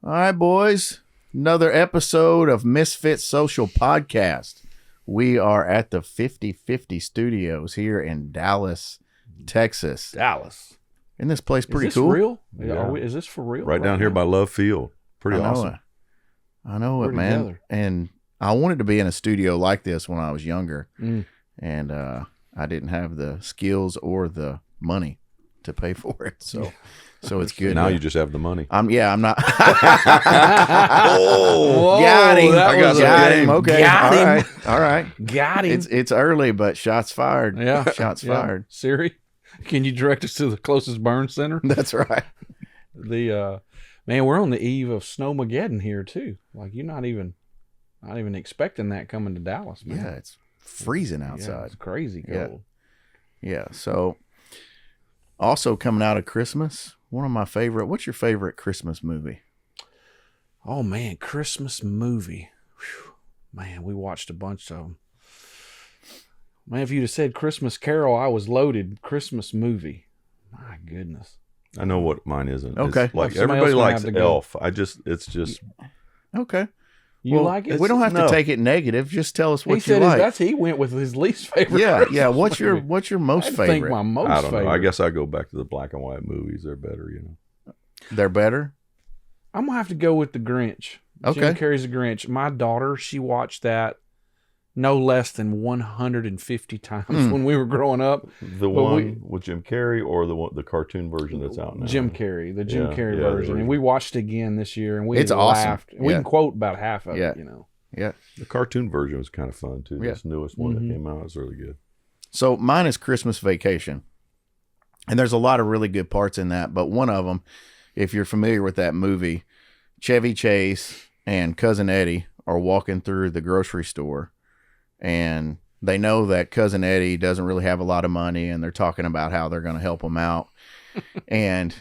All right, boys. Another episode of Misfits Social Podcast. We are at the 50/50 Studios here in Dallas, Texas. Dallas. Isn't this place pretty is this cool? Real? Yeah. Is this for real? Right down here by Love Field. Pretty awesome. I know it, We're man. together. And I wanted to be in a studio like this when I was younger. Mm. And I didn't have the skills or the money to pay for it. So it's good. Now you just have the money. I'm not. Oh, got him. I Got him. Okay. Got him. All right. Got him. It's early, but shots fired. Yeah. Shots Yeah. fired. Siri, can you direct us to the closest burn center? That's right. Man, we're on the eve of Snowmageddon here too. Like you're not even expecting that coming to Dallas, man. Yeah, it's freezing Yeah, outside. it's crazy cold. Yeah. So also coming out of Christmas, one of my favorite. What's your favorite Christmas movie? Oh man, Christmas movie. Whew. Man, we watched a bunch of them. Man, if you'd have said Christmas Carol, I was loaded. Christmas movie. My goodness. I know what mine isn't. Okay. It's like Somebody everybody else gonna likes have to go. Elf. It's just Okay. You like it? We don't have No. to take it negative. Just tell us He what you said like. he went with his least favorite. Yeah. Christmas What's your movie. most I think favorite? my most I don't favorite. know. I guess I go back to the black and white movies. They're better, you know. They're better. I'm gonna have to go with the Grinch. Okay. Jim Carrey's The Grinch. My daughter, she watched that no less than 150 times when we were growing up. The one with Jim Carrey or the cartoon version that's out now? Jim Carrey, the Jim Yeah, Carrey yeah, version, and we watched it again this year, and we It's awesome. laughed. And we Yeah. can quote about half of Yeah. it, you know. Yeah. The cartoon version was kind of fun too. Yeah. This newest one that came out was really good. So mine is Christmas Vacation. And there's a lot of really good parts in that. But one of them, if you're familiar with that movie, Chevy Chase and Cousin Eddie are walking through the grocery store. And they know that Cousin Eddie doesn't really have a lot of money. And they're talking about how they're going to help him out. And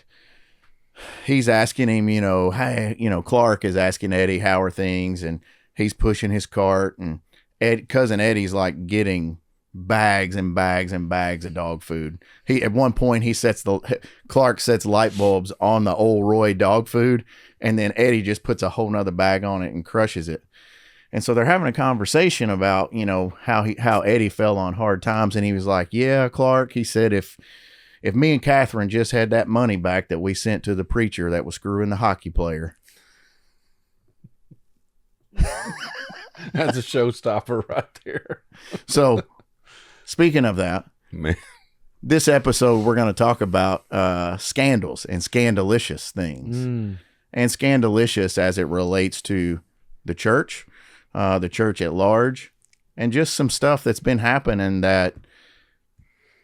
he's asking him, hey, Clark is asking Eddie, how are things? And he's pushing his cart. And Cousin Eddie's like getting bags and bags and bags of dog food. At one point Clark sets light bulbs on the old Roy dog food, and then Eddie just puts a whole nother bag on it and crushes it. And so they're having a conversation about, how Eddie fell on hard times. And he was like, yeah, Clark, he said, if me and Catherine just had that money back that we sent to the preacher that was screwing the hockey player. That's a showstopper right there. So speaking of that, Man, this episode, we're going to talk about scandals and scandalicious things. And scandalicious as it relates to the church at large, and just some stuff that's been happening that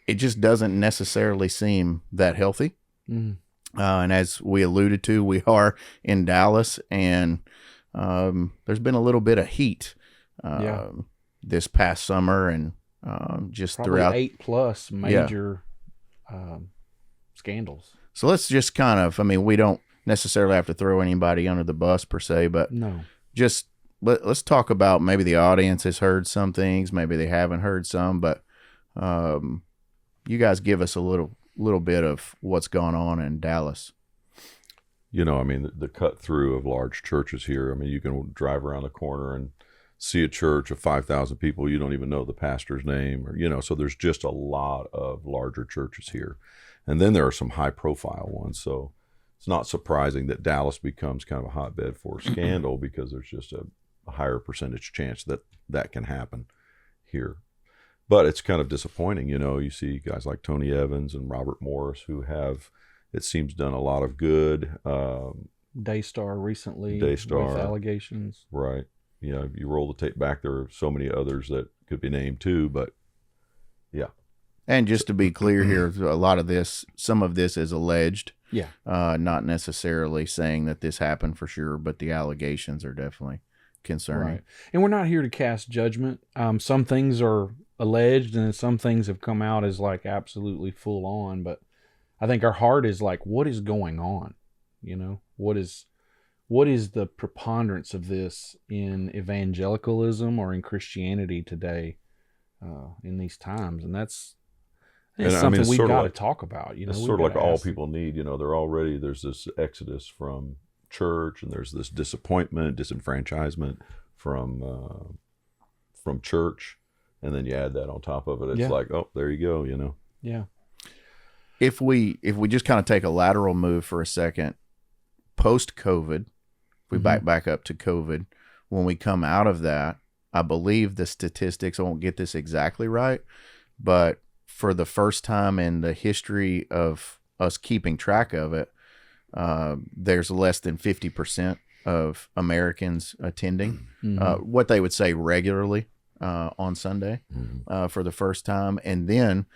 it just doesn't necessarily seem that healthy. And as we alluded to, we are in Dallas, and there's been a little bit of heat this past summer, and just Probably throughout 8+ major scandals. So let's just kind of, we don't necessarily have to throw anybody under the bus per se, but No. just let's talk about maybe the audience has heard some things, maybe they haven't heard some, but you guys give us a little bit of what's gone on in Dallas. the cut through of large churches here. You can drive around the corner and see a church of 5,000 people. You don't even know the pastor's name, or, so there's just a lot of larger churches here. And then there are some high profile ones. So it's not surprising that Dallas becomes kind of a hotbed for scandal because there's just a higher percentage chance that can happen here. But it's kind of disappointing. You see guys like Tony Evans and Robert Morris who have, it seems, done a lot of good. Daystar recently Daystar. with allegations. Right. You roll the tape back, there are so many others that could be named too, but yeah. And just to be clear here, some of this is alleged. Yeah. Not necessarily saying that this happened for sure, but the allegations are definitely concerning. Right. And we're not here to cast judgment. Some things are alleged and some things have come out as like absolutely full on, but I think our heart is like, what is going on? What is the preponderance of this in evangelicalism or in Christianity today, in these times? And that's It's And something it's we've sort of got to like, talk about. You know, it's we've sort of like gotta all ask- people need. There's this exodus from church, and there's this disappointment, disenfranchisement from church, and then you add that on top of it. It's Yeah. like, oh, there you go. Yeah. If we just kind of take a lateral move for a second, post COVID, we back up to COVID. When we come out of that, I believe the statistics, I won't get this exactly right, but for the first time in the history of us keeping track of it, there's less than 50% of Americans attending what they would say regularly on Sunday for the first time. And then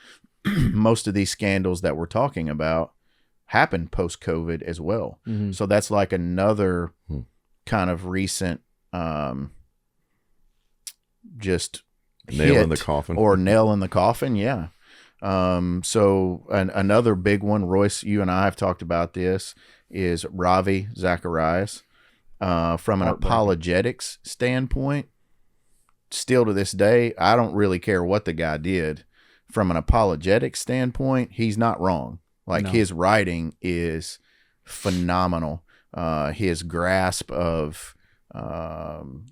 most of these scandals that we're talking about happened post-COVID as well. So that's like another kind of recent just Nail in hit the coffin. or nail in the coffin. Yeah. So another big one, Royce, you and I have talked about this, is Ravi Zacharias. From an apologetics standpoint, still to this day, I don't really care what the guy did. From an apologetics standpoint, he's not wrong. Like his writing is phenomenal. His grasp of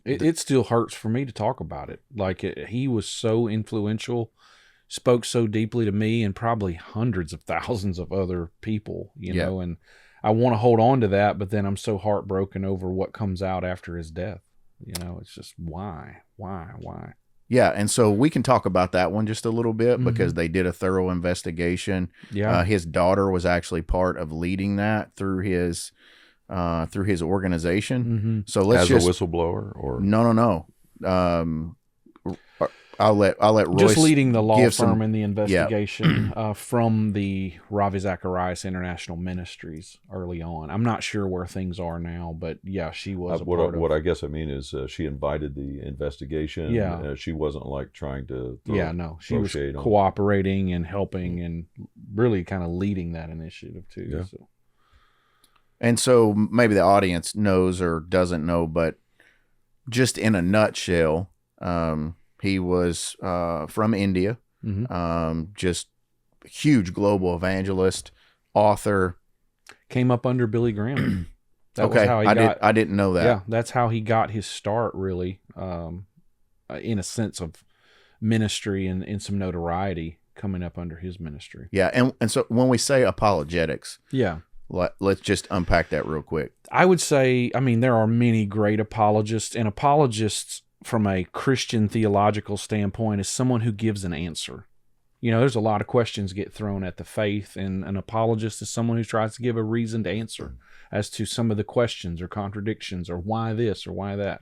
it still hurts for me to talk about it. Like he was so influential, spoke so deeply to me and probably hundreds of thousands of other people, you know, and I want to hold on to that, but then I'm so heartbroken over what comes out after his death. You know, it's just why? Yeah, and so we can talk about that one just a little bit because they did a thorough investigation. Yeah, his daughter was actually part of leading that through his organization. So let's As just a whistleblower, or no. I'll let Royce just leading the law give firm some- in the investigation from the Ravi Zacharias International Ministries early on. I'm not sure where things are now, but yeah, she was a part of. what I guess I mean is she invited the investigation. Yeah. She wasn't like trying to. She was shade on- cooperating and helping and really kind of leading that initiative too. Yeah. So. And so maybe the audience knows or doesn't know, but just in a nutshell, he was from India, just huge global evangelist, author. Came up under Billy Graham. That Okay, was how I didn't know that. Yeah, that's how he got his start, really, in a sense of ministry and some notoriety coming up under his ministry. Yeah, and so when we say apologetics, Yeah. let's just unpack that real quick. I would say, I mean, there are many great apologists, and apologists from a Christian theological standpoint is someone who gives an answer. You know, there's a lot of questions get thrown at the faith, and an apologist is someone who tries to give a reasoned answer as to some of the questions or contradictions or why this or why that.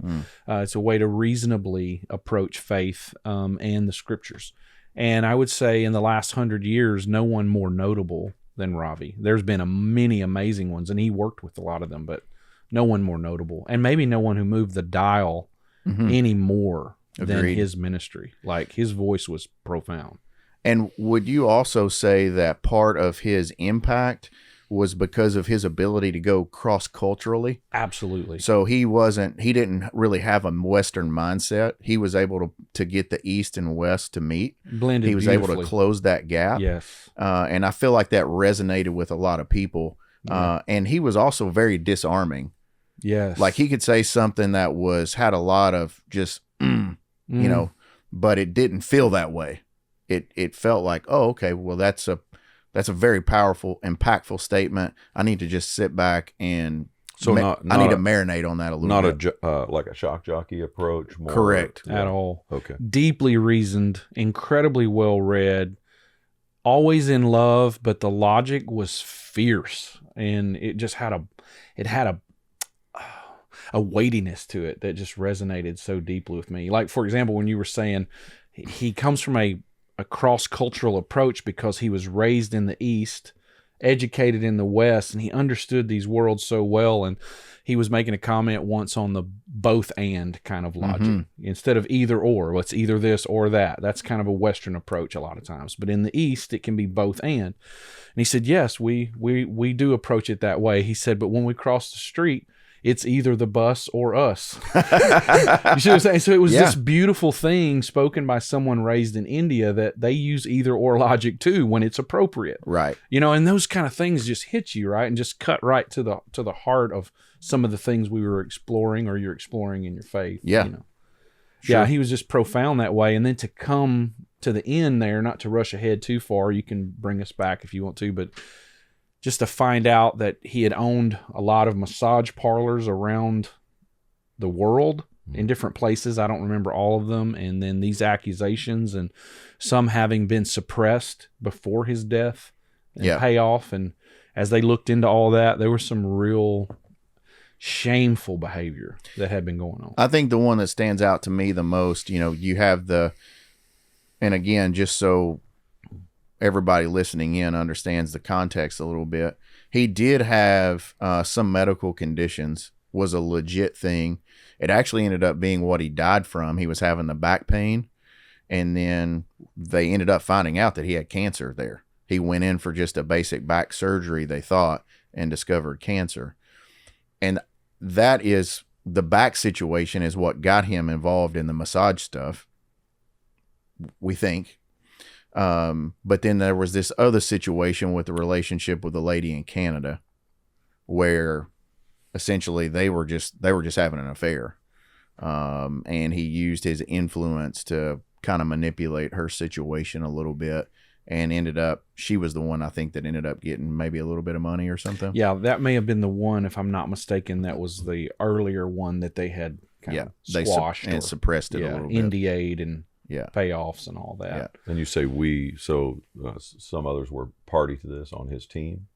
It's a way to reasonably approach faith and the scriptures. And I would say in the last 100 years, no one more notable than Ravi. There's been many amazing ones, and he worked with a lot of them, but no one more notable. And maybe no one who moved the dial any more than his ministry. Like, his voice was profound. And would you also say that part of his impact was because of his ability to go cross-culturally? Absolutely. So he didn't really have a Western mindset. He was able to get the East and West to meet. Blended He was able to beautifully. close that gap. Yes. And I feel like that resonated with a lot of people. And he was also very disarming. Yes. Like, he could say something that had a lot of just, you know, but it didn't feel that way. It felt like, oh, okay, well, that's a very powerful, impactful statement. I need to just sit back and I need to marinate on that a little bit. Like a shock jockey approach. More, Correct. At all. Okay. Deeply reasoned, incredibly well read, always in love, but the logic was fierce, and it just had a weightiness to it that just resonated so deeply with me. Like, for example, when you were saying he comes from a cross-cultural approach because he was raised in the East, educated in the West, and he understood these worlds so well. And he was making a comment once on the both and kind of logic instead of either or. Well, it's either this or that. That's kind of a Western approach a lot of times. But in the East, it can be both and. And he said, yes, we do approach it that way. He said, but when we cross the street, it's either the bus or us. You see what I'm saying? So it was this beautiful thing spoken by someone raised in India that they use either or logic too when it's appropriate. Right. You know, and those kind of things just hit you, right? And just cut right to the heart of some of the things we were exploring or you're exploring in your faith. Yeah. You know? Sure. Yeah, he was just profound that way. And then to come to the end there, not to rush ahead too far, you can bring us back if you want to, but just to find out that he had owned a lot of massage parlors around the world in different places. I don't remember all of them. And then these accusations and some having been suppressed before his death and payoff. And as they looked into all that, there was some real shameful behavior that had been going on. I think the one that stands out to me the most, you know, you have and again, just so everybody listening in understands the context a little bit, he did have some medical conditions, was a legit thing. It actually ended up being what he died from. He was having the back pain, and then they ended up finding out that he had cancer there. He went in for just a basic back surgery, they thought, and discovered cancer. And that is, the back situation is what got him involved in the massage stuff, we think. But then there was this other situation with the relationship with the lady in Canada, where essentially they were just having an affair. And he used his influence to kind of manipulate her situation a little bit, and she was the one, I think, that ended up getting maybe a little bit of money or something. Yeah, that may have been the one, if I'm not mistaken, that was the earlier one that they had kind of squashed and suppressed it a little bit. NDA'd and payoffs and all that. Yeah. And you say we, so some others were party to this on his team?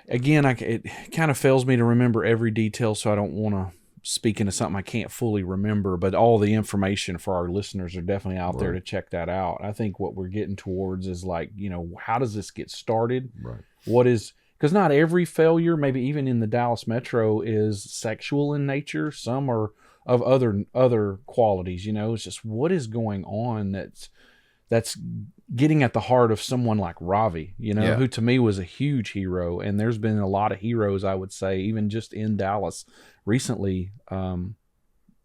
Again, it kind of fails me to remember every detail, so I don't want to speak into something I can't fully remember, but all the information for our listeners are definitely out there to check that out. I think what we're getting towards is like, you know, how does this get started? Right. Because not every failure, maybe even in the Dallas Metro, is sexual in nature. Some are of other qualities, you know. It's just what is going on that's getting at the heart of someone like Ravi, you know, who to me was a huge hero. And there's been a lot of heroes, I would say, even just in Dallas recently,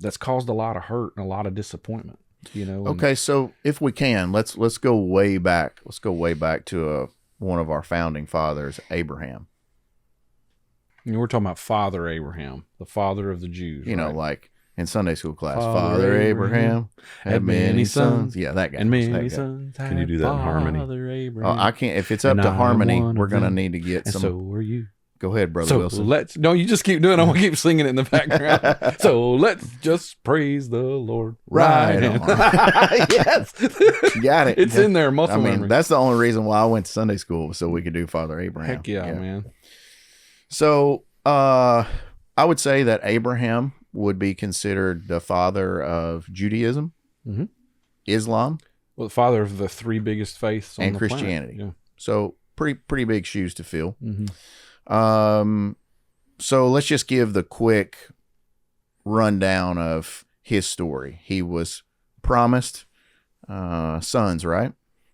that's caused a lot of hurt and a lot of disappointment, you know. Okay, so if we can, let's go way back. Let's go way back to one of our founding fathers, Abraham. You know, we're talking about Father Abraham, the father of the Jews. You know, like in Sunday school class, Father Abraham had many sons. Yeah, that guy. And many sons. Can you do that in harmony? Abraham. I can't. If it's up to harmony, we're going to need to get some. So are you. Go ahead, Brother Wilson. You just keep doing it. I'm going to keep singing it in the background. So let's just praise the Lord. Right on. Yes. You got it. It's in there, muscle memory. That's the only reason why I went to Sunday school, so we could do Father Abraham. Heck yeah, man. So I would say that Abraham would be considered the father of Judaism, Islam, well, the father of the three biggest faiths on and the Christianity. planet. So pretty big shoes to fill. So let's just give the quick rundown of his story. He was promised sons, right?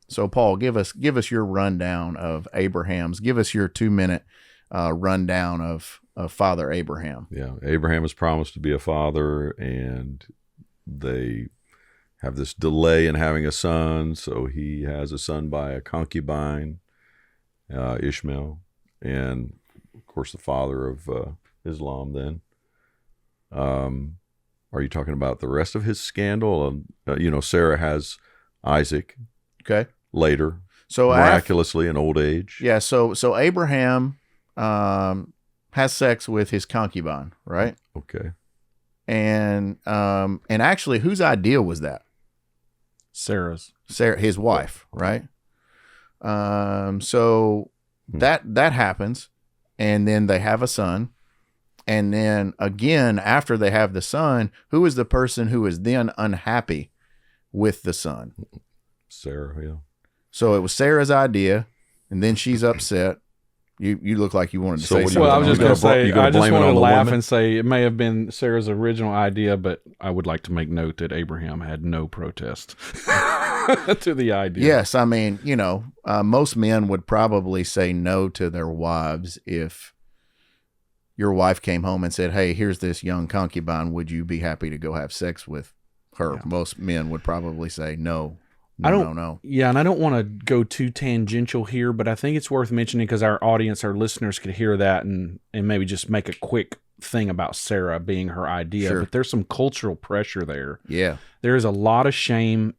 So Paul, give us your rundown of Abraham's. Give us your 2-minute rundown of Father Abraham. Yeah, Abraham was promised to be a father, and they have this delay in having a son, so he has a son by a concubine, Ishmael, and of course the father of Islam then. Are you talking about the rest of his scandal? Sarah has Isaac. Okay. Later, so miraculously in old age. Yeah. So Abraham has sex with his concubine, right? Okay. And actually, whose idea was that? Sarah's. Sarah, his wife, right? So that happens, and then they have a son, and then again after they have the son, who is the person who is then unhappy with the son? Sarah, yeah. So it was Sarah's idea, and then she's upset. You look like you wanted to say something. Well, I was just going to say, I just wanted to laugh women? and say it may have been Sarah's original idea, but I would like to make note that Abraham had no protest to the idea. Yes, I mean, most men would probably say no to their wives if, your wife came home and said, hey, here's this young concubine. Would you be happy to go have sex with her? Yeah. Most men would probably say no. No. Yeah, and I don't want to go too tangential here, but I think it's worth mentioning because our audience, our listeners could hear that and maybe just make a quick thing about Sarah being her idea. Sure. But there's some cultural pressure there. Yeah. There is a lot of shame.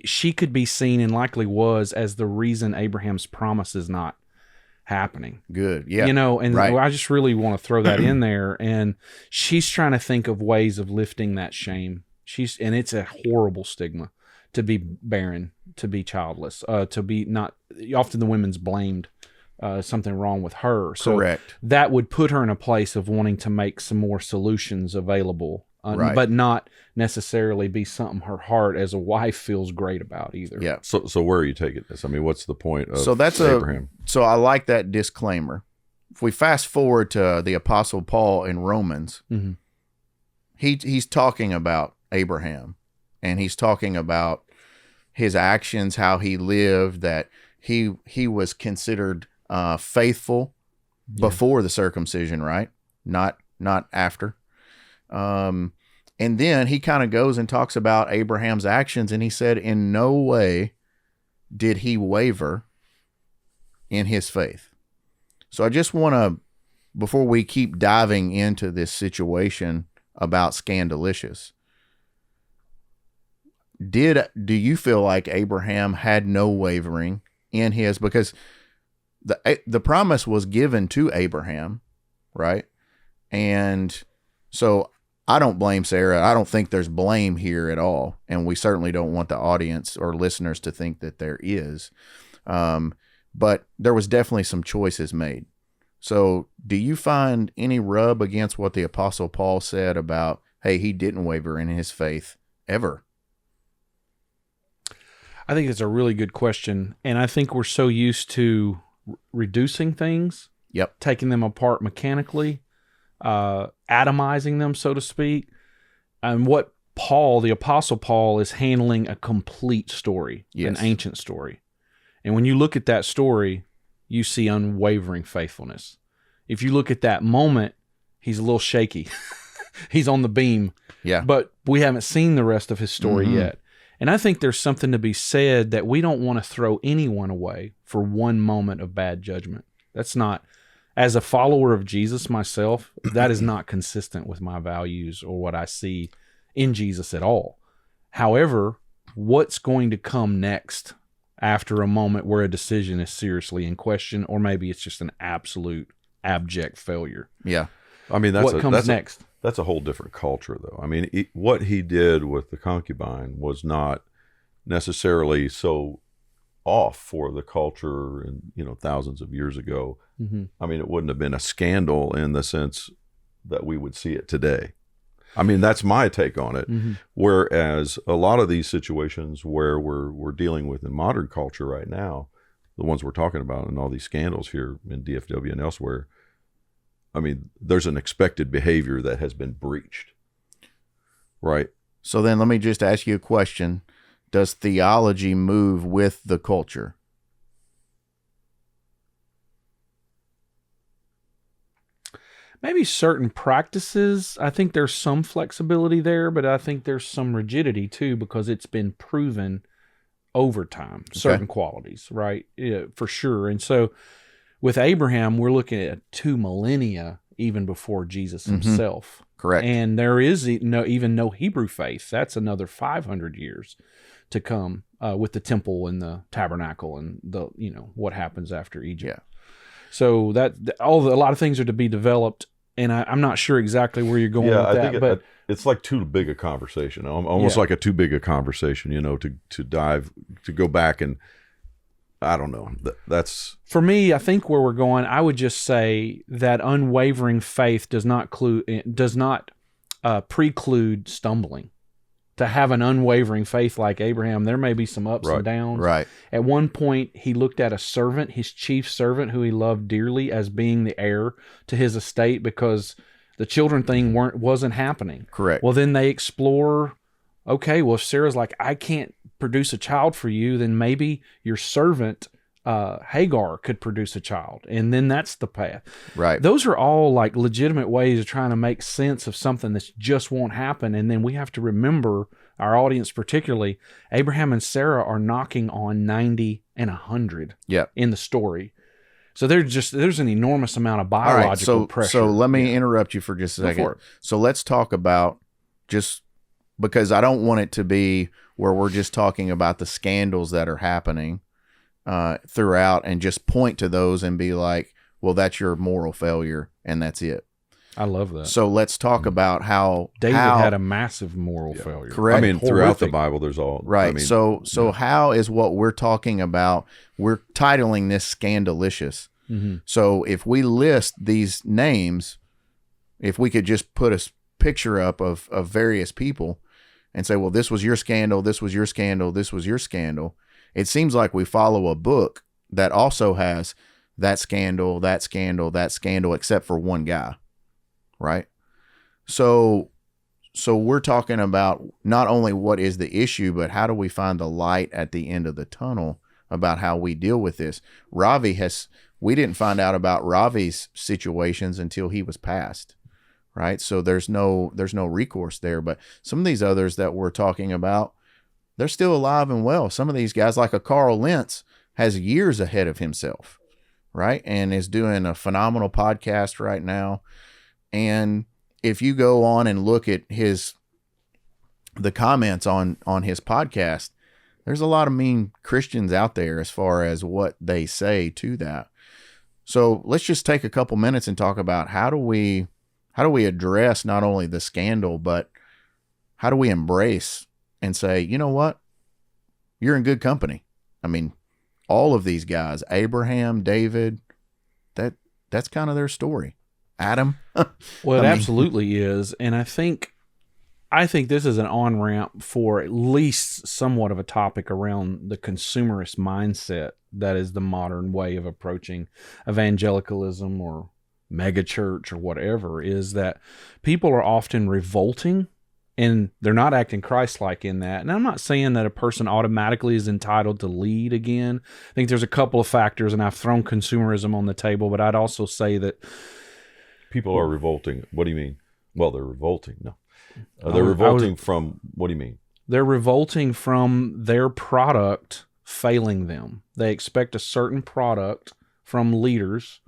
She could be seen, and likely was, as the reason Abraham's promise is not happening. Good. Yeah. You know, and right. I just really want to throw that in there. And she's trying to think of ways of lifting that shame. And it's a horrible stigma to be barren, to be childless, to be not. Often the women's blamed something wrong with her. So Correct. that would put her in a place of wanting to make some more solutions available, Right. but not necessarily be something her heart as a wife feels great about either. Yeah. So where are you taking this? I mean, what's the point of So that's Abraham? So I like that disclaimer. If we fast forward to the Apostle Paul in Romans, Mm-hmm. he's talking about Abraham, and he's talking about his actions, how he lived, that he was considered faithful before the circumcision, right? Not after. And then he kind of goes and talks about Abraham's actions, and he said, in no way did he waver in his faith. So I just want to, before we keep diving into this situation about Scandalicious, do you feel like Abraham had no wavering in his, because the promise was given to Abraham, right? And so I don't blame Sarah. I don't think there's blame here at all. And we certainly don't want the audience or listeners to think that there is. But there was definitely some choices made. So do you find any rub against what the Apostle Paul said about, hey, he didn't waver in his faith ever? I think it's a really good question. And I think we're so used to reducing things, Yep. taking them apart mechanically, atomizing them, so to speak. And what Paul, the Apostle Paul, is handling a complete story, Yes. an ancient story. And when you look at that story, you see unwavering faithfulness. If you look at that moment, he's a little shaky. He's on the beam. Yeah. But we haven't seen the rest of his story Mhm. yet. And I think there's something to be said that we don't want to throw anyone away for one moment of bad judgment. That's not, as a follower of Jesus myself, that is not consistent with my values or what I see in Jesus at all. However, what's going to come next after a moment where a decision is seriously in question, or maybe it's just an absolute abject failure? Yeah. I mean, What comes next? That's a whole different culture, though. I mean, what he did with the concubine was not necessarily so off for the culture, and thousands of years ago. Mm-hmm. I mean, it wouldn't have been a scandal in the sense that we would see it today. I mean, that's my take on it. Mm-hmm. Whereas a lot of these situations where we're dealing with in modern culture right now, the ones we're talking about, and all these scandals here in DFW and elsewhere, I mean, there's an expected behavior that has been breached, right? So then let me just ask you a question. Does theology move with the culture? Maybe certain practices, I think there's some flexibility there, but I think there's some rigidity too, because it's been proven over time, certain qualities, right? Yeah, for sure. And so with Abraham, we're looking at 2 millennia even before Jesus himself. Correct. And there is even no Hebrew faith. That's another 500 years to come with the temple and the tabernacle and the what happens after Egypt. Yeah. So a lot of things are to be developed, and I'm not sure exactly where you're going with that. I think but it's like too big a conversation, almost like a too big a conversation, to go back and I don't know. That's for me. I think where we're going, I would just say that unwavering faith does not preclude stumbling. To have an unwavering faith like Abraham, there may be some ups and downs. Right. At one point, he looked at a servant, his chief servant, who he loved dearly, as being the heir to his estate because the children thing wasn't happening. Correct. Well, then they explore, okay, well, if Sarah's like, I can't produce a child for you, then maybe your servant Hagar could produce a child, and then that's the path. Right. Those are all like legitimate ways of trying to make sense of something that just won't happen. And then we have to remember, our audience particularly, Abraham and Sarah are knocking on 90 and 100 in the story. So there's an enormous amount of biological pressure. So let me interrupt you for just a second. So let's talk about, just because I don't want it to be where we're just talking about the scandals that are happening throughout and just point to those and be like, well, that's your moral failure and that's it. I love that. So let's talk about how David had a massive moral failure. Correct. I mean, throughout the Bible, there's all right. I mean, so how is what we're talking about? We're titling this Scandalicious. Mm-hmm. So if we list these names, if we could just put a picture up of various people and say, well, this was your scandal, this was your scandal, this was your scandal. It seems like we follow a book that also has that scandal, that scandal, that scandal, except for one guy. Right. So we're talking about not only what is the issue, but how do we find the light at the end of the tunnel about how we deal with this? We didn't find out about Ravi's situations until he was passed. Right. So there's no recourse there. But some of these others that we're talking about, they're still alive and well. Some of these guys, like a Carl Lentz, has years ahead of himself. Right. And is doing a phenomenal podcast right now. And if you go on and look at the comments on his podcast, there's a lot of mean Christians out there as far as what they say to that. So let's just take a couple minutes and talk about how do we address not only the scandal, but how do we embrace and say, you know what? You're in good company. I mean, all of these guys, Abraham, David, that's kind of their story. Adam. Well, it absolutely is. And I think this is an on-ramp for at least somewhat of a topic around the consumerist mindset that is the modern way of approaching evangelicalism or megachurch or whatever, is that people are often revolting and they're not acting Christ-like in that. And I'm not saying that a person automatically is entitled to lead again. I think there's a couple of factors, and I've thrown consumerism on the table, but I'd also say that people are revolting. What do you mean? Well, they're revolting. No. They're revolting from, what do you mean? They're revolting from their product failing them. They expect a certain product from leaders.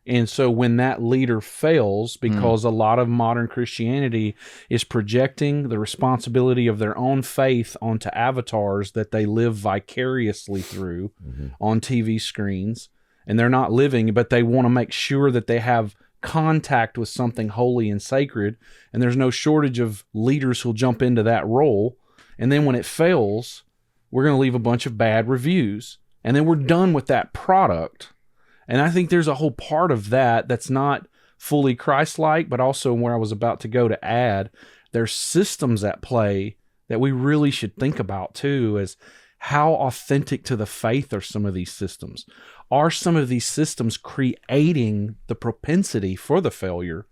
And so when that leader fails, because a lot of modern Christianity is projecting the responsibility of their own faith onto avatars that they live vicariously through on TV screens, and they're not living, but they want to make sure that they have contact with something holy and sacred, and there's no shortage of leaders who'll jump into that role. And then when it fails, we're going to leave a bunch of bad reviews, and then we're done with that product. And I think there's a whole part of that that's not fully Christ-like, but also where I was about to go to add, there's systems at play that we really should think about too, as how authentic to the faith are some of these systems. Are some of these systems creating the propensity for the failure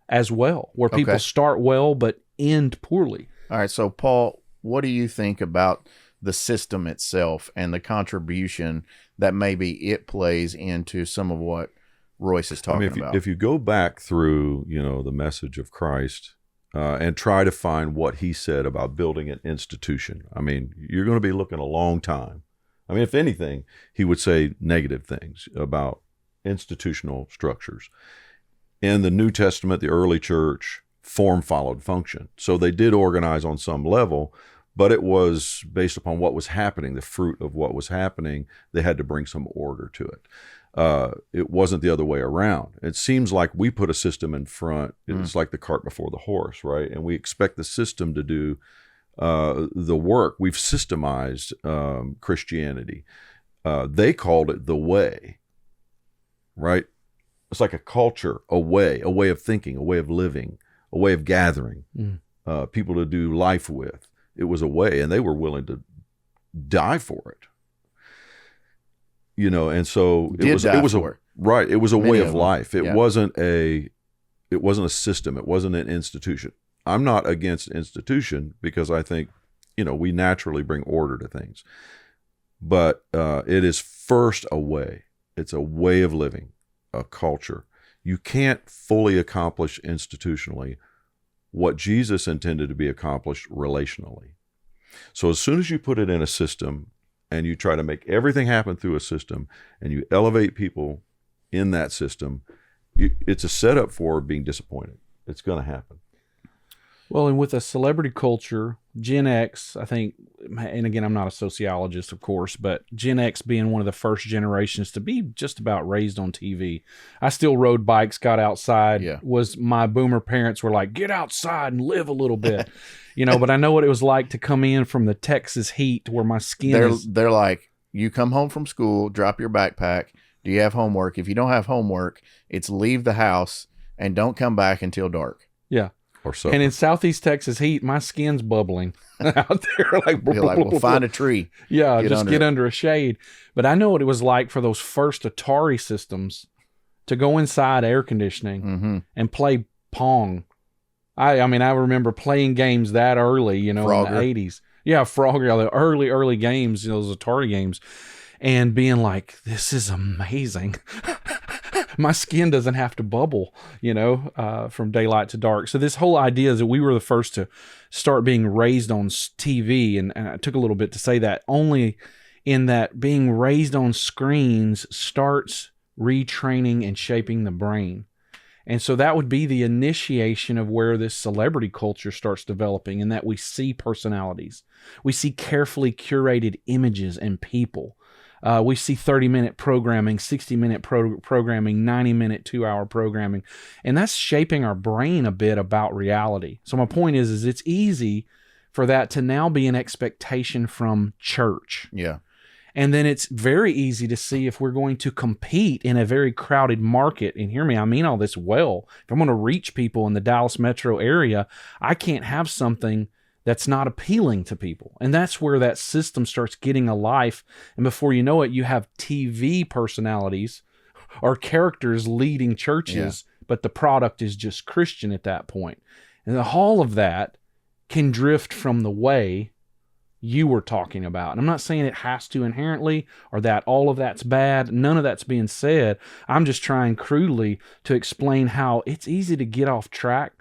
as well, where people start well but end poorly? All right, so Paul, what do you think about the system itself and the contribution that maybe it plays into some of what Royce is talking about? If you go back through, the message of Christ and try to find what he said about building an institution, you're going to be looking a long time. If anything, he would say negative things about institutional structures. In the New Testament, the early church, form followed function. So they did organize on some level, but it was based upon what was happening, the fruit of what was happening. They had to bring some order to it. It wasn't the other way around. It seems like we put a system in front. It's like the cart before the horse, right? And we expect the system to do the work. We've systemized Christianity. They called it the way, right? It's like a culture, a way of thinking, a way of living, a way of gathering people to do life with. It was a way, and they were willing to die for it. And so it was a way of life. It wasn't a system. It wasn't an institution. I'm not against institution because I think, we naturally bring order to things. But it is first a way. It's a way of living, a culture. You can't fully accomplish institutionally what Jesus intended to be accomplished relationally. So as soon as you put it in a system and you try to make everything happen through a system and you elevate people in that system, it's a setup for being disappointed. It's going to happen. Well, and with a celebrity culture, Gen X, I think, and again, I'm not a sociologist, of course, but Gen X being one of the first generations to be just about raised on TV. I still rode bikes, got outside, was my boomer parents were like, get outside and live a little bit, but I know what it was like to come in from the Texas heat where my skin They're like, you come home from school, drop your backpack. Do you have homework? If you don't have homework, it's leave the house and don't come back until dark. Yeah. Or so. And in Southeast Texas heat, my skin's bubbling out there. Well, find a tree. Yeah, get under a shade. But I know what it was like for those first Atari systems to go inside air conditioning and play Pong. I remember playing games that early, in the 80s. Yeah, Frogger, the early games, those Atari games, and being like, this is amazing. My skin doesn't have to bubble, from daylight to dark. So this whole idea is that we were the first to start being raised on TV, and it took a little bit to say that, only in that being raised on screens starts retraining and shaping the brain. And so that would be the initiation of where this celebrity culture starts developing, in that we see personalities. We see carefully curated images and people. We see 30-minute programming, 60-minute programming, 90-minute, 2-hour programming. And that's shaping our brain a bit about reality. So my point is it's easy for that to now be an expectation from church. Yeah. And then it's very easy to see if we're going to compete in a very crowded market. And hear me, I mean all this well. If I'm going to reach people in the Dallas metro area, I can't have something that's not appealing to people. And that's where that system starts getting a life. And before you know it, you have TV personalities or characters leading churches, but the product is just Christian at that point. And all of that can drift from the way you were talking about. And I'm not saying it has to inherently, or that all of that's bad. None of that's being said. I'm just trying crudely to explain how it's easy to get off track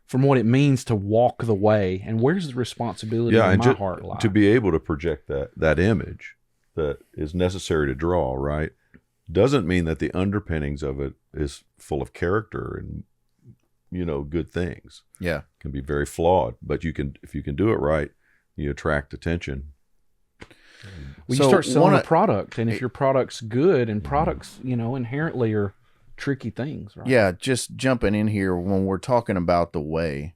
from what it means to walk the way, and where's the responsibility in my heart lie. To be able to project that image that is necessary to draw, right, doesn't mean that the underpinnings of it is full of character and good things. Yeah, it can be very flawed, but if you can do it right, you attract attention. Well, you start selling a product, and if your product's good, and products inherently are tricky things, right? Yeah, just jumping in here, when we're talking about the way,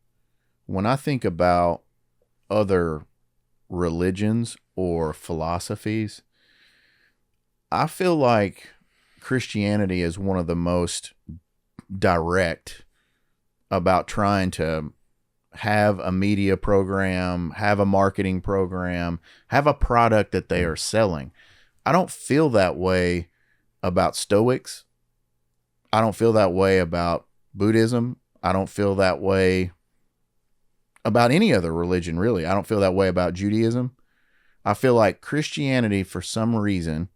when I think about other religions or philosophies, I feel like Christianity is one of the most direct about trying to have a media program, have a marketing program, have a product that they are selling. I don't feel that way about Stoics. I don't feel that way about Buddhism. I don't feel that way about any other religion, really. I don't feel that way about Judaism. I feel like Christianity, for some reason,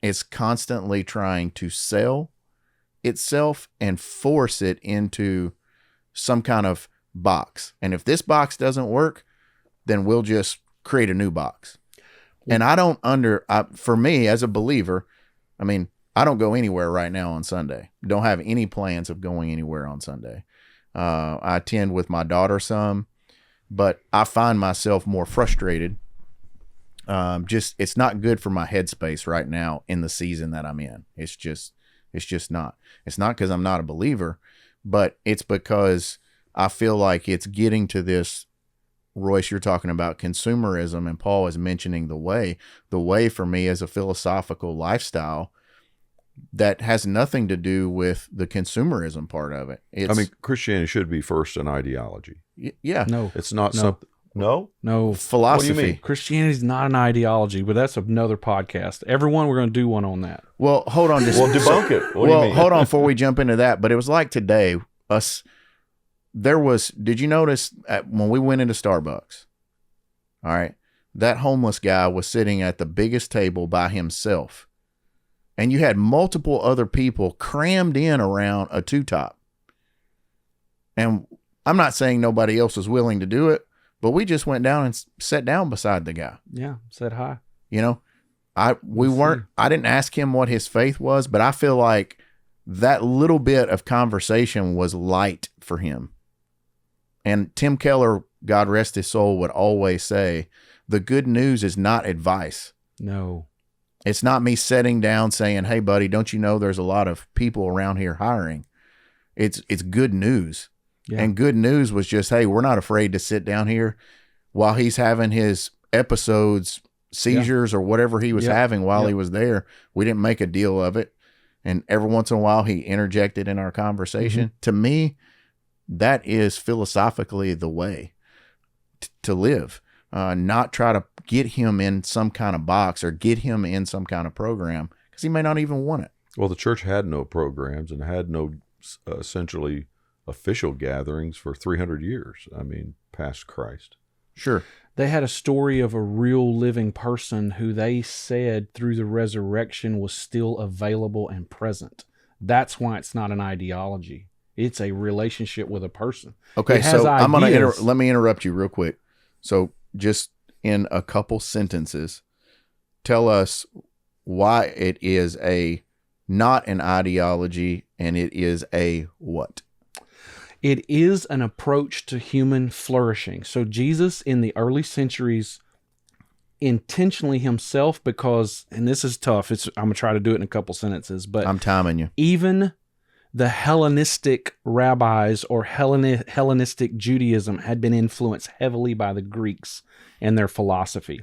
is constantly trying to sell itself and force it into some kind of box. And if this box doesn't work, then we'll just create a new box. And for me as a believer, I don't go anywhere right now on Sunday. Don't have any plans of going anywhere on Sunday. I attend with my daughter some, but I find myself more frustrated. It's not good for my headspace right now in the season that I'm in. It's just not. It's not because I'm not a believer, but it's because I feel like it's getting to this. Royce, you're talking about consumerism, and Paul is mentioning the way. The way for me is a philosophical lifestyle that has nothing to do with the consumerism part of it. Christianity should be first an ideology. Yeah. No. It's not something. No. Philosophy. What do you mean? Christianity is not an ideology, but that's another podcast. Everyone, we're going to do one on that. Well, hold on. Well, debunk it. What do you mean? Hold on before we jump into that. But it was like today, did you notice when we went into Starbucks? All right. That homeless guy was sitting at the biggest table by himself. and you had multiple other people crammed in around a two-top. And I'm not saying nobody else was willing to do it, but we just went down and sat down beside the guy. Yeah, said hi. You know, I didn't ask him what his faith was, but I feel like that little bit of conversation was light for him. And Tim Keller, God rest his soul, would always say, the good news is not advice. No. It's not me sitting down saying, hey, buddy, don't you know there's a lot of people around here hiring? It's good news. Yeah. And good news was just, hey, we're not afraid to sit down here while he's having his episodes, seizures, or whatever he was having while he was there. We didn't make a deal of it. And every once in a while, he interjected in our conversation. Mm-hmm. To me, that is philosophically the way to live. Not try to get him in some kind of box or get him in some kind of program, because he may not even want it. Well, the church had no programs and had no essentially official gatherings for 300 years. I mean, past Christ. Sure. They had a story of a real living person who they said through the resurrection was still available and present. That's why it's not an ideology. It's a relationship with a person. Okay, so I'm going to let me interrupt you real quick. So just in a couple sentences, tell us why it is not an ideology and it is a what? It is an approach to human flourishing. So Jesus in the early centuries intentionally himself, because, and this is tough, I'm going to try to do it in a couple sentences, but I'm timing you. Even the Hellenistic rabbis or Hellenistic Judaism had been influenced heavily by the Greeks and their philosophy.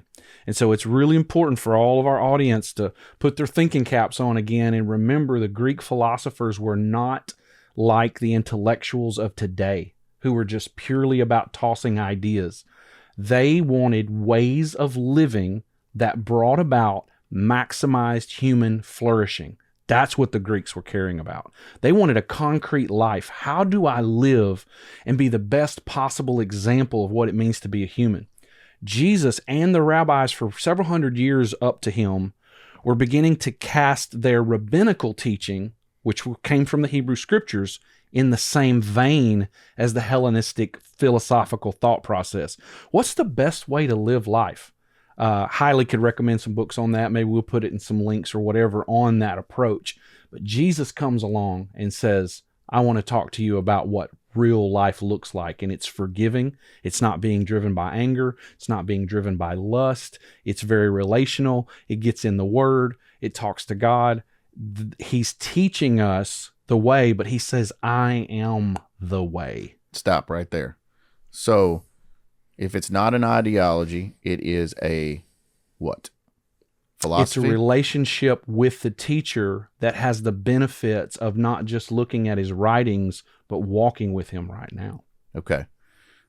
And so it's really important for all of our audience to put their thinking caps on again and remember the Greek philosophers were not like the intellectuals of today who were just purely about tossing ideas. They wanted ways of living that brought about maximized human flourishing. That's what the Greeks were caring about. They wanted a concrete life. How do I live and be the best possible example of what it means to be a human? Jesus and the rabbis for several hundred years up to him were beginning to cast their rabbinical teaching, which came from the Hebrew scriptures, in the same vein as the Hellenistic philosophical thought process. What's the best way to live life? Highly could recommend some books on that. Maybe we'll put it in some links or whatever on that approach. But Jesus comes along and says, I want to talk to you about what real life looks like. And it's forgiving. It's not being driven by anger. It's not being driven by lust. It's very relational. It gets in the Word. It talks to God. He's teaching us the way, but he says, I am the way. Stop right there. So if it's not an ideology, it is a what? Philosophy? It's a relationship with the teacher that has the benefits of not just looking at his writings, but walking with him right now. Okay.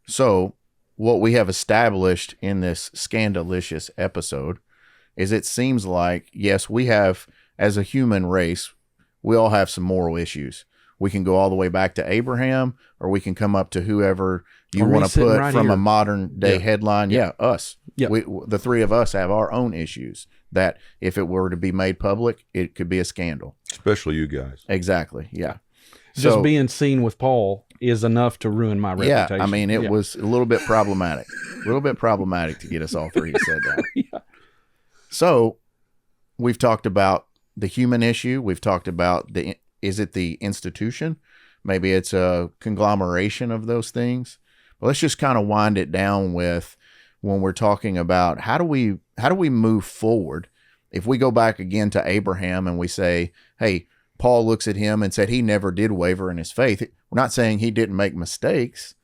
So what we have established in this Scandalicious episode is it seems like, yes, we have, as a human race, we all have some moral issues. We can go all the way back to Abraham, or we can come up to whoever you want to put from a modern day headline. Yeah, us. Yeah. The three of us have our own issues that if it were to be made public, it could be a scandal. Especially you guys. Exactly. Yeah. Just being seen with Paul is enough to ruin my reputation. Yeah, I mean, it was a little bit problematic. To get us all three to sit down. Yeah. So we've talked about the human issue. We've talked about is it the institution? Maybe it's a conglomeration of those things. But let's just kind of wind it down with when we're talking about how do we move forward? If we go back again to Abraham and we say, hey, Paul looks at him and said he never did waver in his faith. We're not saying he didn't make mistakes.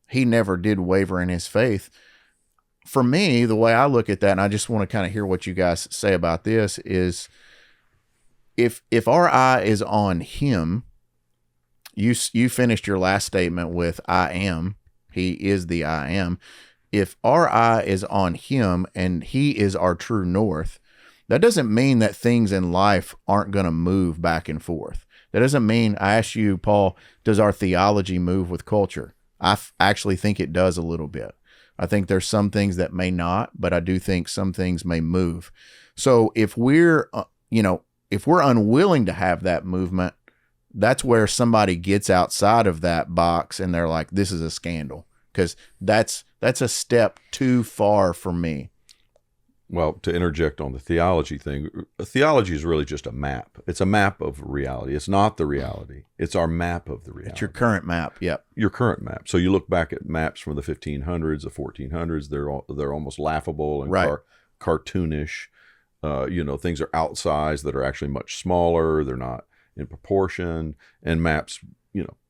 He never did waver in his faith. For me, the way I look at that, and I just want to kind of hear what you guys say about this, is if our eye is on him, you finished your last statement with I am. He is the I am. If our eye is on him and he is our true north, that doesn't mean that things in life aren't going to move back and forth. That doesn't mean, I asked you, Paul, does our theology move with culture? I actually think it does a little bit. I think there's some things that may not, but I do think some things may move. So if we're, if we're unwilling to have that movement, that's where somebody gets outside of that box and they're like, this is a scandal, because that's a step too far for me. Well, to interject on the theology thing, theology is really just a map. It's a map of reality. It's not the reality. It's our map of the reality. It's your current map. Yep. Your current map. So you look back at maps from the 1500s, the 1400s, they're almost laughable and Right. cartoonish. Things are outsized that are actually much smaller. They're not in proportion. And maps,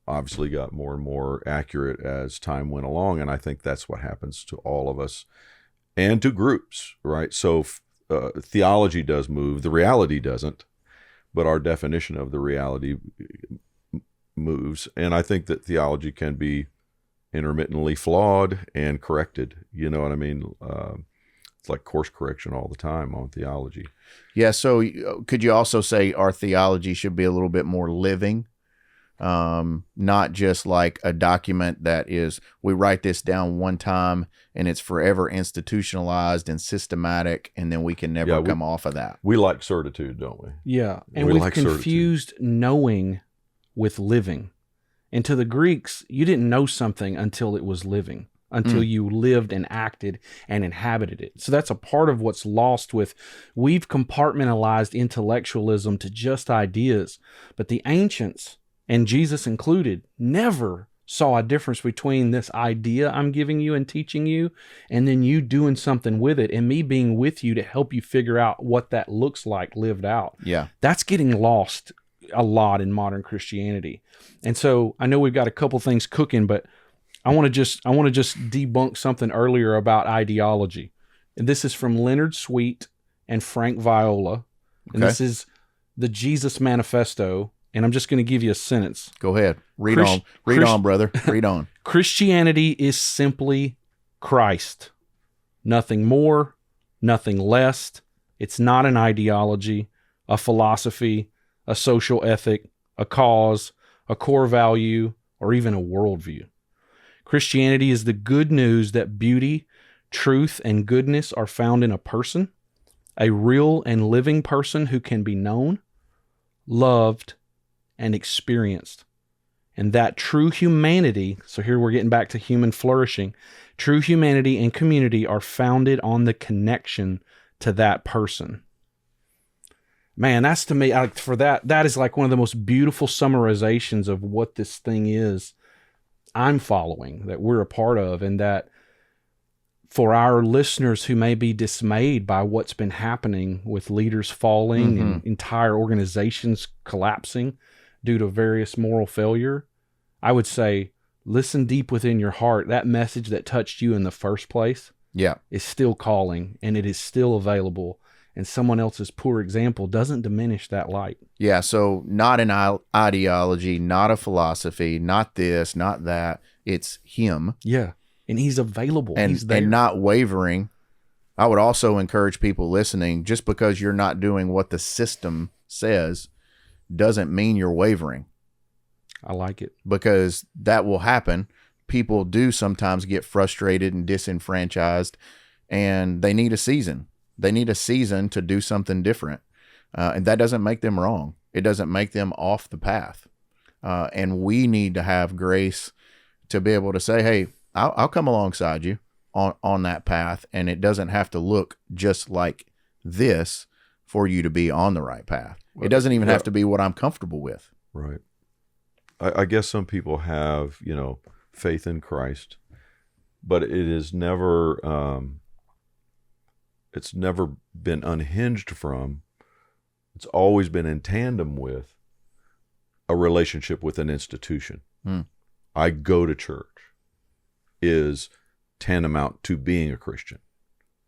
obviously got more and more accurate as time went along. And I think that's what happens to all of us and to groups, right? So theology does move. The reality doesn't, but our definition of the reality moves. And I think that theology can be intermittently flawed and corrected. You know what I mean? It's like course correction all the time on theology. Yeah. So could you also say our theology should be a little bit more living? Not just like a document that is, we write this down one time and it's forever institutionalized and systematic, and then we can never come off of that. We like certitude, don't we? Yeah. And We we've like confused knowing with living. And to the Greeks, you didn't know something until it was living, until you lived and acted and inhabited it. So that's a part of what's lost with, we've compartmentalized intellectualism to just ideas, but the ancients, and Jesus included, never saw a difference between this idea I'm giving you and teaching you, and then you doing something with it, and me being with you to help you figure out what that looks like lived out. Yeah. That's getting lost a lot in modern Christianity. And so I know we've got a couple things cooking, but I want to just debunk something earlier about ideology. And this is from Leonard Sweet and Frank Viola. And Okay. this is the Jesus Manifesto. And I'm just going to give you a sentence. Go ahead. Read on, brother. Read on. Christianity is simply Christ. Nothing more, nothing less. It's not an ideology, a philosophy, a social ethic, a cause, a core value, or even a worldview. Christianity is the good news that beauty, truth, and goodness are found in a person, a real and living person who can be known, loved, and experienced. And that true humanity, so here we're getting back to human flourishing, true humanity and community are founded on the connection to that person. Man, that's to me, that is like one of the most beautiful summarizations of what this thing is I'm following, that we're a part of, and that for our listeners who may be dismayed by what's been happening with leaders falling and entire organizations collapsing due to various moral failure, I would say, listen deep within your heart. That message that touched you in the first place is still calling, and it is still available. And someone else's poor example doesn't diminish that light. Yeah. So not an ideology, not a philosophy, not this, not that. It's him. Yeah. And he's available. And, he's there. and not wavering. I would also encourage people listening, just because you're not doing what the system says doesn't mean you're wavering. I like it. Because that will happen. People do sometimes get frustrated and disenfranchised, and they need a season. They need a season to do something different. And that doesn't make them wrong. It doesn't make them off the path. And we need to have grace to be able to say, hey, I'll come alongside you on that path. And it doesn't have to look just like this for you to be on the right path. It doesn't even have to be what I'm comfortable with. Right. I guess some people have, faith in Christ, but it is never, it's never been unhinged from, it's always been in tandem with a relationship with an institution. I go to church is tantamount to being a Christian,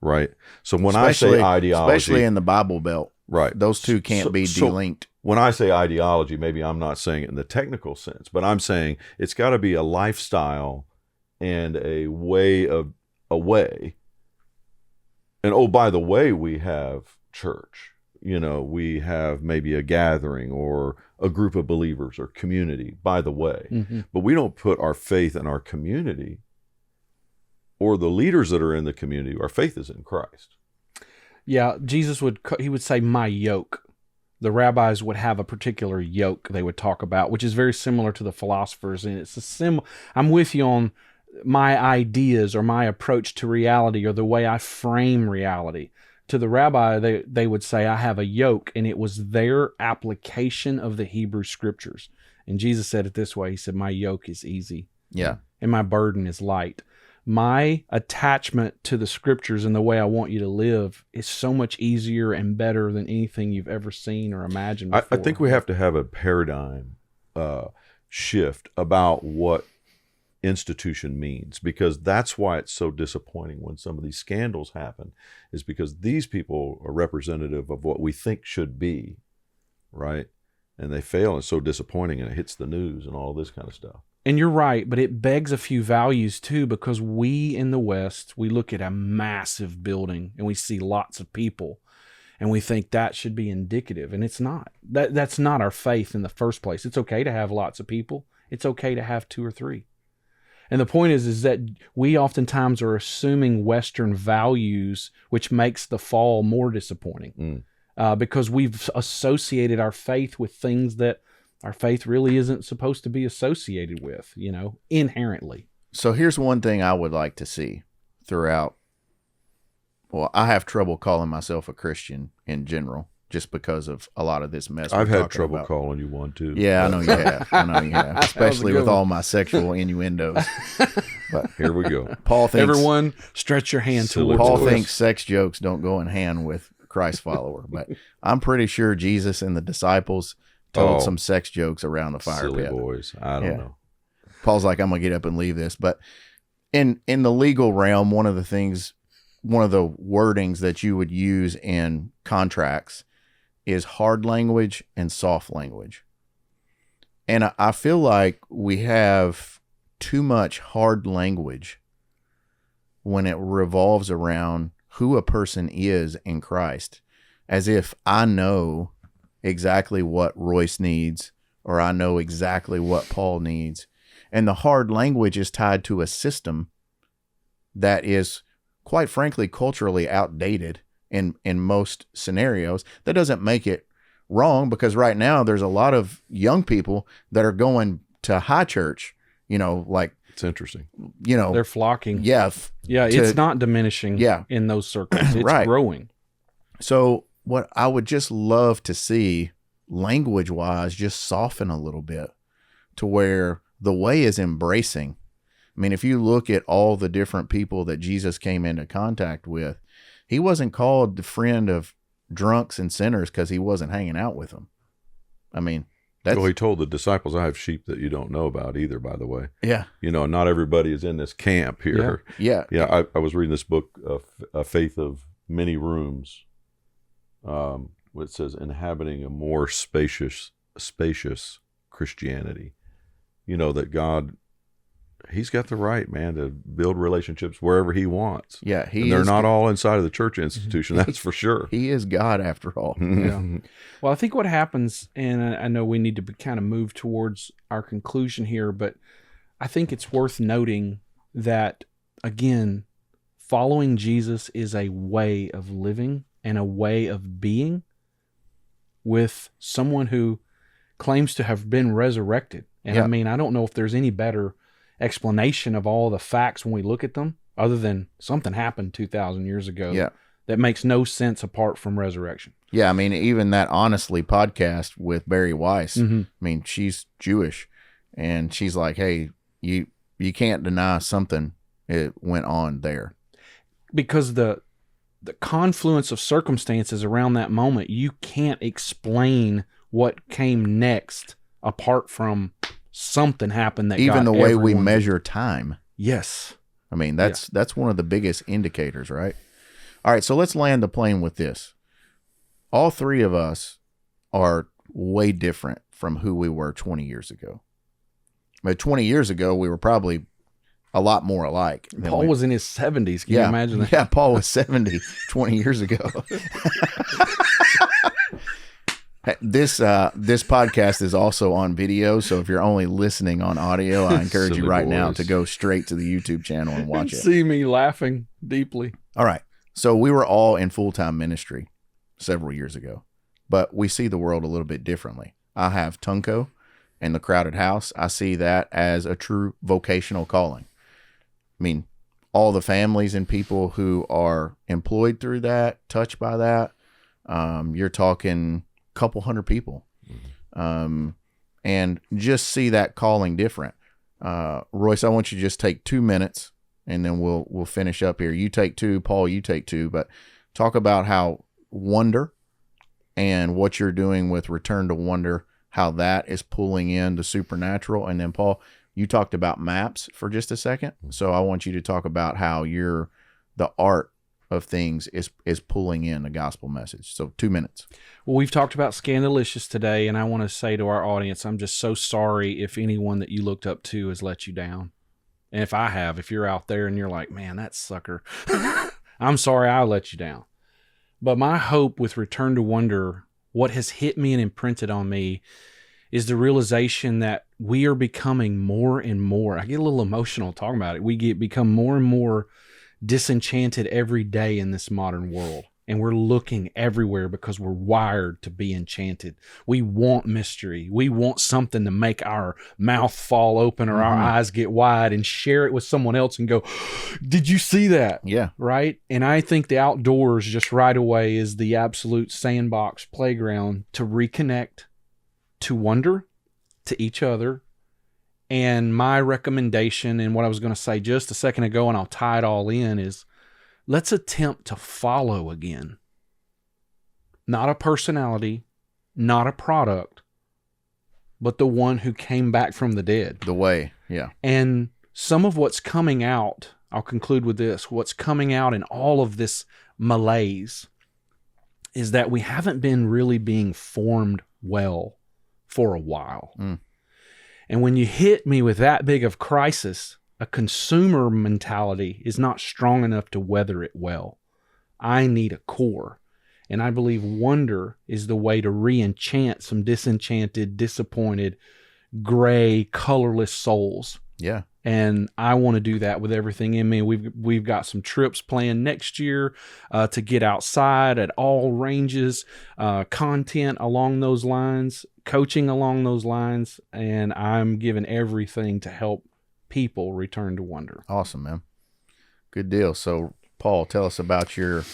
right? So when I say ideology, especially in the Bible Belt, right, those two can't be delinked. When I say ideology, maybe I'm not saying it in the technical sense, but I'm saying it's got to be a lifestyle and a way. And oh, by the way, we have church. We have maybe a gathering or a group of believers or community, by the way. But we don't put our faith in our community or the leaders that are in the community. Our faith is in Christ. Yeah, Jesus would say, my yoke. the rabbis would have a particular yoke they would talk about, which is very similar to the philosophers. And it's I'm with you on my ideas or my approach to reality or the way I frame reality. To the rabbi, they would say, I have a yoke, and it was their application of the Hebrew scriptures. And Jesus said it this way. He said, my yoke is easy. Yeah. And my burden is light. My attachment to the scriptures and the way I want you to live is so much easier and better than anything you've ever seen or imagined before. I think we have to have a paradigm shift about what institution means, because that's why it's so disappointing when some of these scandals happen, is because these people are representative of what we think should be, right? And they fail, and it's so disappointing, and it hits the news and all this kind of stuff. And you're right, but it begs a few values too, because we in the West, we look at a massive building and we see lots of people and we think that should be indicative, and it's not. That's not our faith in the first place. It's okay to have lots of people. It's okay to have 2 or 3. And the point is that we oftentimes are assuming Western values, which makes the fall more disappointing, because we've associated our faith with things that our faith really isn't supposed to be associated with, inherently. So here's one thing I would like to see throughout. Well, I have trouble calling myself a Christian in general, just because of a lot of this mess. I've had trouble calling you one too. Yeah, I know you have. Especially with all my sexual innuendos. But here we go. Paul thinks everyone stretch your hand towards Paul thinks sex jokes don't go in hand with Christ follower, but I'm pretty sure Jesus and the disciples told some sex jokes around the fire silly pit. Boys. I don't know. Paul's like, I'm gonna get up and leave this. But in the legal realm, one of the wordings that you would use in contracts is hard language and soft language. And I feel like we have too much hard language when it revolves around who a person is in Christ, as if I know exactly what Royce needs, or I know exactly what Paul needs. And the hard language is tied to a system that is, quite frankly, culturally outdated in most scenarios. That doesn't make it wrong, because right now there's a lot of young people that are going to high church, like, it's interesting. They're flocking. Yeah. It's not diminishing in those circles. It's right. growing. So what I would just love to see, language wise, just soften a little bit to where the way is embracing. I mean, if you look at all the different people that Jesus came into contact with, he wasn't called the friend of drunks and sinners because he wasn't hanging out with them. I mean, well, he told the disciples, I have sheep that you don't know about either, by the way. Yeah. Not everybody is in this camp here. Yeah. Yeah. I was reading this book, A Faith of Many Rooms, which says inhabiting a more spacious Christianity. That God, he's got the right, man, to build relationships wherever he wants. Yeah. And they're not all inside of the church institution. That's for sure. He is God after all. Yeah. Well, I think what happens, and I know we need to kind of move towards our conclusion here, but I think it's worth noting that, again, following Jesus is a way of living and a way of being with someone who claims to have been resurrected. And I mean, I don't know if there's any better explanation of all the facts when we look at them, other than something happened 2,000 years ago that makes no sense apart from resurrection. Yeah, I mean, even that Honestly podcast with Barry Weiss, I mean, she's Jewish, and she's like, hey, you can't deny something it went on there. Because the confluence of circumstances around that moment, you can't explain what came next apart from something happened that even got the way we everyone measure time. Yes. I mean, that's one of the biggest indicators, right? All right, so let's land the plane with this. All three of us are way different from who we were 20 years ago. But 20 years ago, we were probably a lot more alike. Paul was in his 70s. Can you imagine that? Yeah, Paul was 70 20 years ago. This podcast is also on video, so if you're only listening on audio, I encourage you right now to go straight to the YouTube channel and watch it. See me laughing deeply. All right. So we were all in full-time ministry several years ago. but we see the world a little bit differently. I have Tunco and the Crowded House. I see that as a true vocational calling. I mean, all the families and people who are employed through that, touched by that, you're talking a couple hundred people. And just see that calling different. Royce, I want you to just take 2 minutes, and then we'll finish up here. You take 2, Paul, you take 2, but talk about how wonder and what you're doing with Return to Wonder, how that is pulling in the supernatural. And then Paul, you talked about maps for just a second. So I want you to talk about how the art of things is pulling in the gospel message. So 2 minutes. Well, we've talked about Scandalicious today, and I want to say to our audience, I'm just so sorry if anyone that you looked up to has let you down. And if you're out there and you're like, man, that sucker, I'm sorry I let you down. But my hope with Return to Wonder, what has hit me and imprinted on me, is the realization that we are becoming more and more, I get a little emotional talking about it, become more and more disenchanted every day in this modern world. And we're looking everywhere because we're wired to be enchanted. We want mystery. We want something to make our mouth fall open or our eyes get wide and share it with someone else and go, did you see that? Yeah. Right? And I think the outdoors just right away is the absolute sandbox playground to reconnect, to wonder, to each other. And my recommendation, and what I was going to say just a second ago, and I'll tie it all in, is let's attempt to follow again. Not a personality, not a product, but the one who came back from the dead. The way, yeah. And some of what's coming out, I'll conclude with this, what's coming out in all of this malaise is that we haven't been really being formed well for a while. And when you hit me with that big of crisis, a consumer mentality is not strong enough to weather it well. I need a core. And I believe wonder is the way to re-enchant some disenchanted, disappointed, gray, colorless souls. Yeah. And I want to do that with everything in me. We've got some trips planned next year to get outside at all ranges, content along those lines, coaching along those lines, and I'm giving everything to help people return to wonder. Awesome, man. Good deal. So, Paul, tell us about your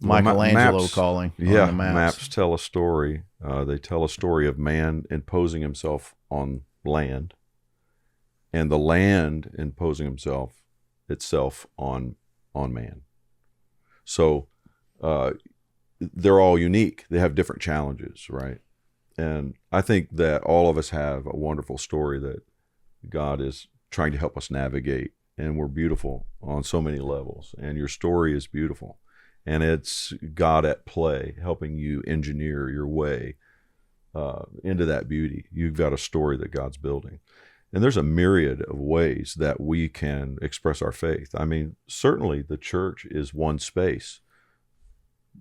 Michelangelo maps, calling. Yeah, the maps tell a story. They tell a story of man imposing himself on land, and the land imposing itself on man. So they're all unique. They have different challenges, right? And I think that all of us have a wonderful story that God is trying to help us navigate, and we're beautiful on so many levels. And your story is beautiful, and it's God at play, helping you engineer your way into that beauty. You've got a story that God's building. And there's a myriad of ways that we can express our faith. I mean, certainly the church is one space.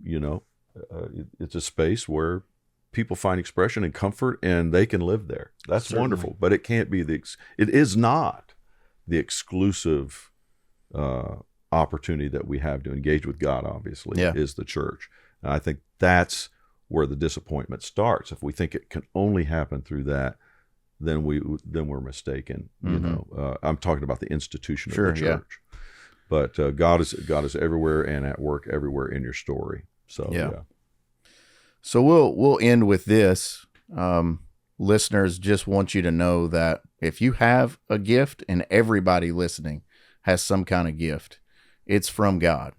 It's a space where people find expression and comfort, and they can live there. That's Certainly. wonderful. But it can't be it is not the exclusive opportunity that we have to engage with God. Obviously, is the church. And I think that's where the disappointment starts. If we think it can only happen through that, then we're mistaken. I'm talking about the institution of the church. But God is everywhere and at work everywhere in your story. So yeah. So we'll end with this. Listeners, just want you to know that if you have a gift, and everybody listening has some kind of gift, it's from God.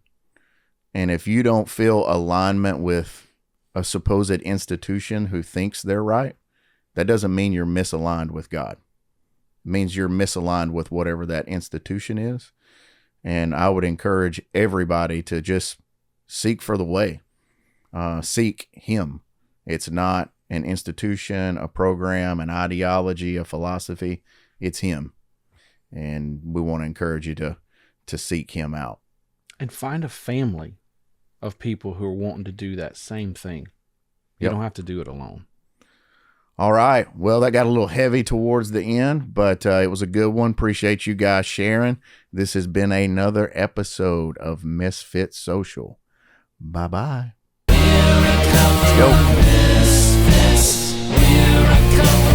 And if you don't feel alignment with a supposed institution who thinks they're right, that doesn't mean you're misaligned with God. It means you're misaligned with whatever that institution is. And I would encourage everybody to just seek for the way. Seek Him. It's not an institution, a program, an ideology, a philosophy. It's Him. And we want to encourage you to seek Him out. And find a family of people who are wanting to do that same thing. You don't have to do it alone. All right. Well, that got a little heavy towards the end, but it was a good one. Appreciate you guys sharing. This has been another episode of Misfits Social. Bye-bye. Let's go. Misfits, we're a couple